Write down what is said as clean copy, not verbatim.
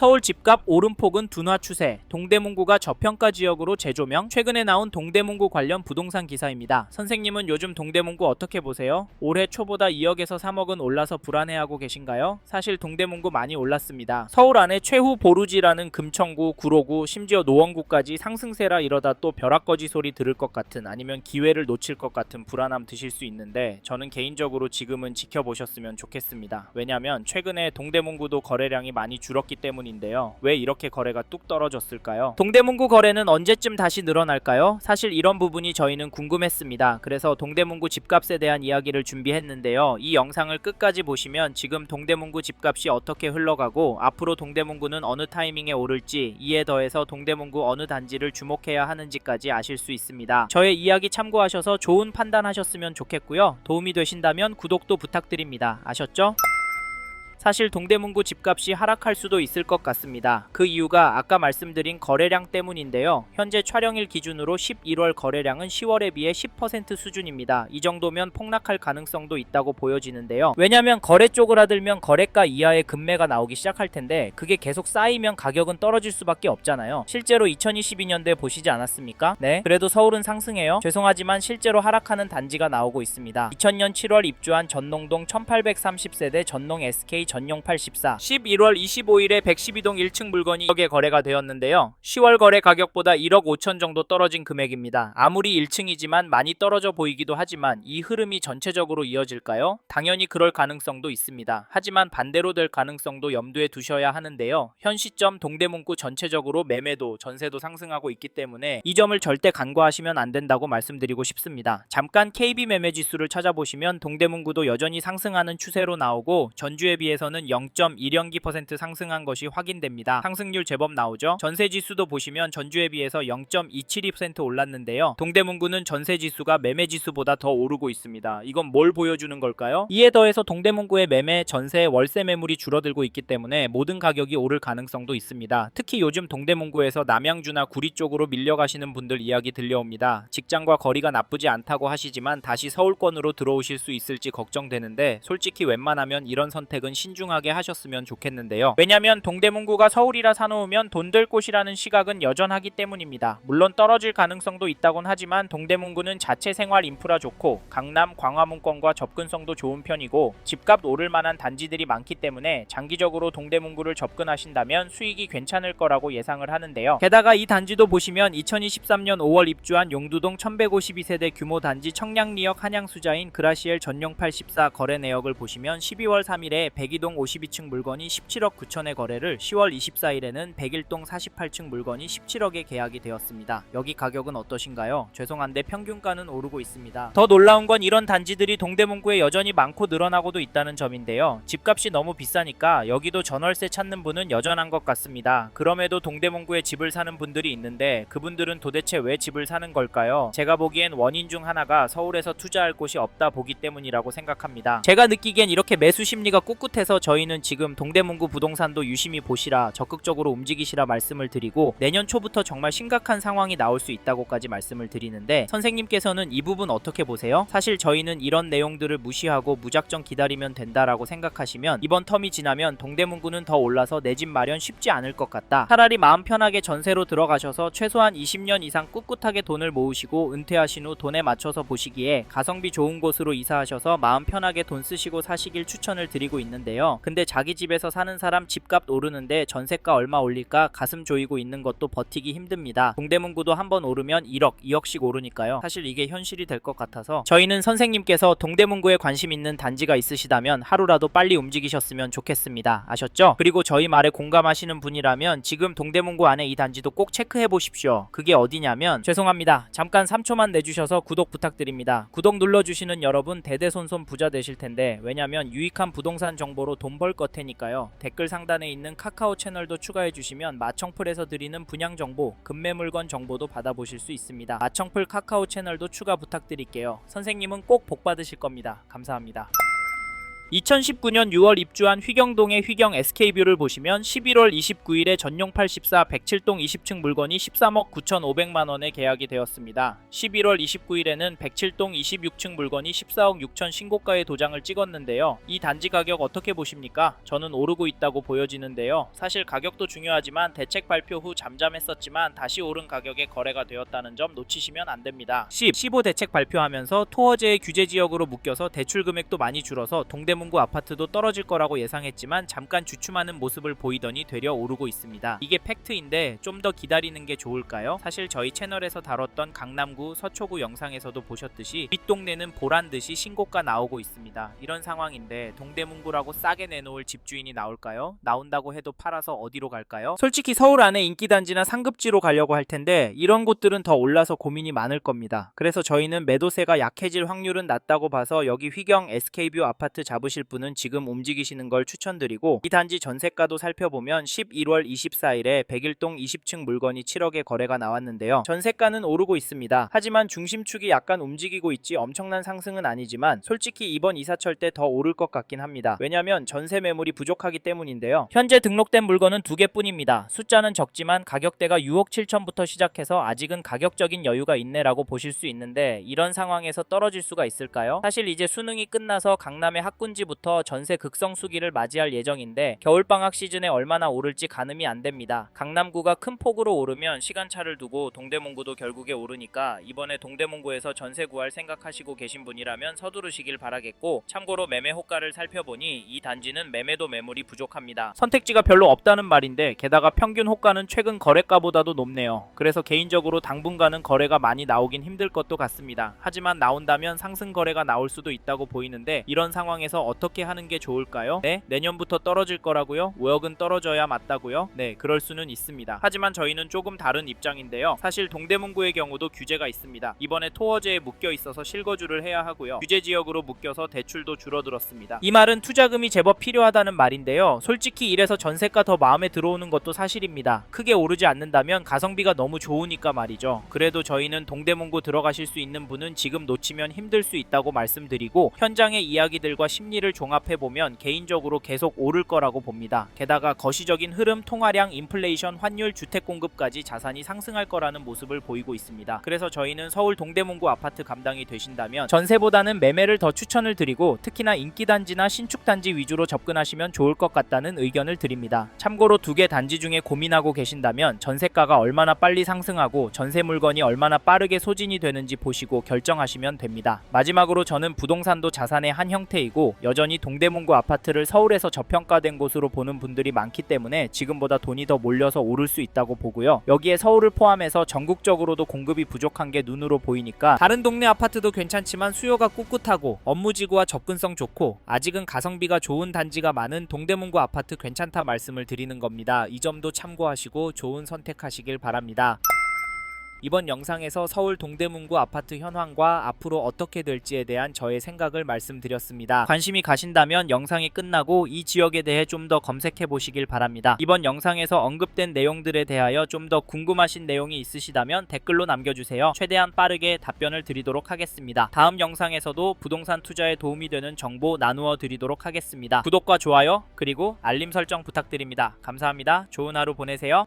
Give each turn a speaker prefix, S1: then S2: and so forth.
S1: 서울 집값 오름폭은 둔화 추세, 동대문구가 저평가 지역으로 재조명. 최근에 나온 동대문구 관련 부동산 기사입니다. 선생님은 요즘 동대문구 어떻게 보세요? 올해 초보다 2억에서 3억은 올라서 불안해하고 계신가요? 사실 동대문구 많이 올랐습니다. 서울 안에 최후 보루지라는 금천구, 구로구, 심지어 노원구까지 상승세라 이러다 또 벼락거지 소리 들을 것 같은, 아니면 기회를 놓칠 것 같은 불안함 드실 수 있는데, 저는 개인적으로 지금은 지켜보셨으면 좋겠습니다. 왜냐면 최근에 동대문구도 거래량이 많이 줄었기 때문인데요. 왜 이렇게 거래가 뚝 떨어졌을까요? 동대문구 거래는 언제쯤 다시 늘어날까요? 사실 이런 부분이 저희는 궁금했습니다. 그래서 동대문구 집값에 대한 이야기를 준비했는데요. 이 영상을 끝까지 보시면 지금 동대문구 집값이 어떻게 흘러가고 앞으로 동대문구는 어느 타이밍에 오를지, 이에 더해서 동대문구 어느 단지를 주목해야 하는지까지 아실 수 있습니다. 저의 이야기 참고하셔서 좋은 판단하셨으면 좋겠고요. 도움이 되신다면 구독도 부탁드립니다. 아셨죠? 사실 동대문구 집값이 하락할 수도 있을 것 같습니다. 그 이유가 아까 말씀드린 거래량 때문인데요. 현재 촬영일 기준으로 11월 거래량은 10월에 비해 10% 수준입니다. 이 정도면 폭락할 가능성도 있다고 보여지는데요. 왜냐면 거래 쪼그라들면 거래가 이하의 급매가 나오기 시작할 텐데, 그게 계속 쌓이면 가격은 떨어질 수밖에 없잖아요. 실제로 2022년도에 보시지 않았습니까? 네, 그래도 서울은 상승해요. 죄송하지만 실제로 하락하는 단지가 나오고 있습니다. 2000년 7월 입주한 전농동 1830세대 전농 SK 전용 84, 11월 25일에 112동 1층 물건이 1억에 거래가 되었는데요. 10월 거래 가격보다 1억 5천 정도 떨어진 금액입니다. 아무리 1층이지만 많이 떨어져 보이기도 하지만 이 흐름이 전체적으로 이어질까요? 당연히 그럴 가능성도 있습니다. 하지만 반대로 될 가능성도 염두에 두셔야 하는데요. 현 시점 동대문구 전체적으로 매매도, 전세도 상승하고 있기 때문에 이 점을 절대 간과하시면 안 된다고 말씀드리고 싶습니다. 잠깐 KB 매매 지수를 찾아보시면 동대문구도 여전히 상승하는 추세로 나오고, 전주에 비해서는 0.1연기% 상승한 것이 확인됩니다. 상승률 제법 나오죠? 전세지수도 보시면 전주에 비해서 0.272% 올랐는데요. 동대문구는 전세지수가 매매지수보다 더 오르고 있습니다. 이건 뭘 보여주는 걸까요? 이에 더해서 동대문구의 매매, 전세, 월세 매물이 줄어들고 있기 때문에 모든 가격이 오를 가능성도 있습니다. 특히 요즘 동대문구에서 남양주나 구리 쪽으로 밀려가시는 분들 이야기 들려옵니다. 직장과 거리가 나쁘지 않다고 하시지만 다시 서울권으로 들어오실 수 있을지 걱정되는데, 솔직히 웬만하면 이런 선택은 신중하게 하셨으면 좋겠는데요. 왜냐면 동대문구가 서울이라 사놓으면 돈 될 곳이라는 시각은 여전하기 때문입니다. 물론 떨어질 가능성도 있다곤 하지만 동대문구는 자체 생활 인프라 좋고 강남, 광화문권과 접근성도 좋은 편이고 집값 오를 만한 단지들이 많기 때문에 장기적으로 동대문구를 접근하신다면 수익이 괜찮을 거라고 예상을 하는데요. 게다가 이 단지도 보시면 2023년 5월 입주한 용두동 1152세대 규모 단지 청량리역 한양수자인 그라시엘 전용 84 거래 내역을 보시면 12월 3일에 102동 52층 물건이 17억 9천에 거래를, 10월 24일에는 101동 48층 물건이 17억에 계약이 되었습니다. 여기 가격은 어떠신가요? 죄송한데 평균가는 오르고 있습니다. 더 놀라운 건 이런 단지들이 동대문구에 여전히 많고 늘어나고도 있다는 점인데요. 집값이 너무 비싸니까 여기도 전월세 찾는 분은 여전한 것 같습니다. 그럼에도 동대문구에 집을 사는 분들이 있는데 그분들은 도대체 왜 집을 사는 걸까요? 제가 보기엔 원인 중 하나가 서울에서 투자할 곳이 없다 보기 때문이라고 생각합니다. 제가 느끼기엔 이렇게 매수 심리가 꿋꿋해서 저희는 지금 동대문구 부동산도 유심히 보시라, 적극적으로 움직이시라 말씀을 드리고, 내년 초부터 정말 심각한 상황이 나올 수 있다고까지 말씀을 드리는데, 선생님께서는 이 부분 어떻게 보세요? 사실 저희는 이런 내용들을 무시하고 무작정 기다리면 된다라고 생각하시면 이번 텀이 지나면 동대문구는 더 올라서 내 집 마련 쉽지 않을 것 같다. 차라리 마음 편하게 전세로 들어가셔서 최소한 20년 이상 꿋꿋하게 돈을 모으시고 은퇴하신 후 돈에 맞춰서 보시기에 가성비 좋은 곳으로 이사하셔서 마음 편하게 돈 쓰시고 사시길 추천을 드리고 있는데요. 근데 자기 집에서 사는 사람 집값 오르는데 전세가 얼마 올릴까 가슴 조이고 있는 것도 버티기 힘듭니다. 동대문구도 한번 오르면 1억, 2억씩 오르니까요. 사실 이게 현실이 될 것 같아서 저희는 선생님께서 동대문구에 관심 있는 단지가 있으시다면 하루라도 빨리 움직이셨으면 좋겠습니다. 아셨죠? 그리고 저희 말에 공감하시는 분이라면 지금 동대문구 안에 이 단지도 꼭 체크해 보십시오. 그게 어디냐면, 죄송합니다. 잠깐 3초만 내주셔서 구독 부탁드립니다. 구독 눌러주시는 여러분 대대손손 부자 되실 텐데, 왜냐면 유익한 부동산 정보로 돈 벌 것 테니까요. 댓글 상단에 있는 카카오 채널도 추가해 주시면 마청풀에서 드리는 분양 정보, 급매 물건 정보도 받아보실 수 있습니다. 마청풀 카카오 채널도 추가 부탁드릴게요. 선생님은 꼭 복 받으실 겁니다. 감사합니다. 2019년 6월 입주한 휘경동의 휘경 SK뷰를 보시면 11월 29일에 전용 84 107동 20층 물건이 13억 9,500만원에 계약이 되었습니다. 11월 29일에는 107동 26층 물건이 14억 6천 신고가의 도장을 찍었는데요. 이 단지 가격 어떻게 보십니까? 저는 오르고 있다고 보여지는데요. 사실 가격도 중요하지만 대책 발표 후 잠잠했었지만 다시 오른 가격에 거래가 되었다는 점 놓치시면 안 됩니다. 15 대책 발표하면서 토어제의 규제 지역으로 묶여서 대출 금액도 많이 줄어서 동대문구 아파트도 떨어질 거라고 예상했지만 잠깐 주춤하는 모습을 보이더니 되려 오르고 있습니다. 이게 팩트인데 좀 더 기다리는 게 좋을까요? 사실 저희 채널에서 다뤘던 강남구, 서초구 영상에서도 보셨듯이 윗동네는 보란듯이 신고가 나오고 있습니다. 이런 상황인데 동대문구라고 싸게 내놓을 집주인이 나올까요? 나온다고 해도 팔아서 어디로 갈까요? 솔직히 서울 안에 인기단지나 상급지로 가려고 할 텐데 이런 곳들은 더 올라서 고민이 많을 겁니다. 그래서 저희는 매도세가 약해질 확률은 낮다고 봐서 여기 휘경 SK뷰 아파트 잡으실 분은 지금 움직이시는 걸 추천드리고, 이 단지 전세가도 살펴보면 11월 24일에 101동 20층 물건이 7억에 거래가 나왔는데요. 전세가는 오르고 있습니다. 하지만 중심축이 약간 움직이고 있지 엄청난 상승은 아니지만 솔직히 이번 이사철 때 더 오를 것 같긴 합니다. 왜냐면 전세 매물이 부족하기 때문인데요. 현재 등록된 물건은 2개뿐입니다. 숫자는 적지만 가격대가 6억 7천부터 시작해서 아직은 가격적인 여유가 있네라고 보실 수 있는데, 이런 상황에서 떨어질 수가 있을까요? 사실 이제 수능이 끝나서 강남의 학군지부터 전세 극성수기를 맞이할 예정인데 겨울방학 시즌에 얼마나 오를지 가늠이 안 됩니다. 강남구가 큰 폭으로 오르면 시간차를 두고 동대문구도 결국에 오르니까 이번에 동대문구에서 전세 구할 생각하시고 계신 분이라면 서두르시길 바라겠고, 참고로 매매 호가를 살펴보니 이 단지는 매매도 매물이 부족합니다. 선택지가 별로 없다는 말인데 게다가 평균 호가는 최근 거래가보다도 높네요. 그래서 개인적으로 당분간은 거래가 많이 나오긴 힘들 것도 같습니다. 하지만 나온다면 상승 거래가 나올 수도 있다고 보이는데 이런 상황에서 어떻게 하는 게 좋을까요? 네? 내년부터 떨어질 거라고요? 5억은 떨어져야 맞다고요? 네, 그럴 수는 있습니다. 하지만 저희는 조금 다른 입장인데요. 사실 동대문구의 경우도 규제가 있습니다. 이번에 토어제에 묶여 있어서 실거주를 해야 하고요. 규제 지역으로 묶여서 대출도 줄어들었습니다. 이 말은 투자금이 제법 필요하다는 말인데요. 솔직히 이래서 전세가 더 마음에 들어오는 것도 사실입니다. 크게 오르지 않는다면 가성비가 너무 좋으니까 말이죠. 그래도 저희는 동대문구 들어가실 수 있는 분은 지금 놓치면 힘들 수 있다고 말씀드리고, 현장의 이야기들과 심리를 종합해보면 개인적으로 계속 오를 거라고 봅니다. 게다가 거시적인 흐름, 통화량, 인플레이션, 환율, 주택 공급까지 자산이 상승할 거라는 모습을 보이고 있습니다. 그래서 저희는 서울 동대문구 아파트 감당이 되신다면 전세보다는 매매를 더 추천을 드리고, 특히나 인기단지나 신축단지 위주로 접근하시면 좋을 것 같다는 의견을 드립니다. 참고로 2개 단지 중에 고민하고 계신다면 전세가가 얼마나 빨리 상승하고 전세 물건이 얼마나 빠르게 소진이 되는지 보시고 결정하시면 됩니다. 마지막으로 저는 부동산도 자산의 한 형태이고 여전히 동대문구 아파트를 서울에서 저평가된 곳으로 보는 분들이 많기 때문에 지금보다 돈이 더 몰려서 오를 수 있다고 보고요. 여기에 서울을 포함해서 전국적으로도 공급이 부족한 게 눈으로 보이니까 다른 동네 아파트도 괜찮지만 수요가 꿋꿋하고 업무지구와 접근성 좋고 아직은 가성비가 좋은 단지가 많은 동대문구 아파트 괜찮다 말씀을 드리는 겁니다. 이 점도 참고하시고 좋은 선택하시길 바랍니다. 이번 영상에서 서울 동대문구 아파트 현황과 앞으로 어떻게 될지에 대한 저의 생각을 말씀드렸습니다. 관심이 가신다면 영상이 끝나고 이 지역에 대해 좀 더 검색해 보시길 바랍니다. 이번 영상에서 언급된 내용들에 대하여 좀 더 궁금하신 내용이 있으시다면 댓글로 남겨주세요. 최대한 빠르게 답변을 드리도록 하겠습니다. 다음 영상에서도 부동산 투자에 도움이 되는 정보 나누어 드리도록 하겠습니다. 구독과 좋아요 그리고 알림 설정 부탁드립니다. 감사합니다. 좋은 하루 보내세요.